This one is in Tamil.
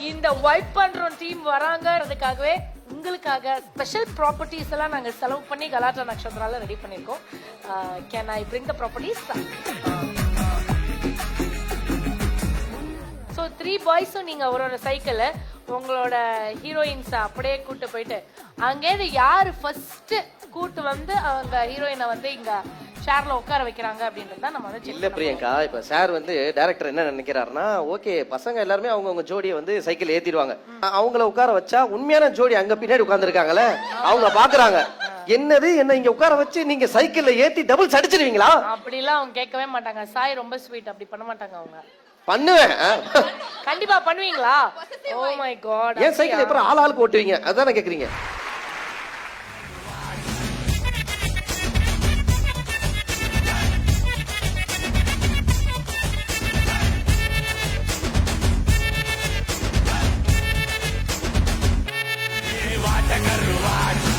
இந்த வைப் பண்றோம் டீம் வராங்கிறதுக்காகவே உங்களுக்காக ஸ்பெஷல் ப்ராப்பர்ட்டிஸ் எல்லாம் நாங்க செலவு பண்ணி கலாட்டா நட்சத்திரால ரெடி பண்ணிருக்கோம். Can I bring the properties? So 3 பாய்ஸும் நீங்க ஒரு சைக்கிள் உங்களோட ஹீரோயின்ஸ் அப்படியே கூட்டு போயிட்டு அங்கேருந்து யாரு ஃபர்ஸ்ட் கூட்டு வந்து அவங்க ஹீரோயினை வந்து இங்க சேர்ல உட்கார வைக்கிறாங்க அப்படின்றத நம்ம வந்து இல்ல பிரியங்கா, இப்ப சார் வந்து டைரக்டர் என்ன நினைக்கிறாருன்னா, ஓகே பசங்க எல்லாருமே அவங்கவுங்க ஜோடியை வந்து சைக்கிள் ஏத்திடுவாங்க, அவங்கள உட்கார வச்சா உண்மையான ஜோடி அங்க பின்னாடி உட்கார்ந்துருக்காங்கல்ல அவங்க பாக்குறாங்க, என்னது என்ன இங்க உட்கார வச்சு நீங்க சைக்கிள்ல ஏத்தி டபுள்ஸ் அடிச்சிருவீங்களா? அப்படிலாம் அவங்க கேட்கவே மாட்டாங்க. சாய் ரொம்ப ஸ்வீட், அப்படி பண்ண மாட்டாங்க அவங்க. பண்ணுவேன். கண்டிப்பா பண்ணுவீங்களா? Oh my God. ஏன் சைக்கிள் எப்ப ஆளுக்கு ஓட்டுவீங்க அதானே கேக்குறீங்க? वाट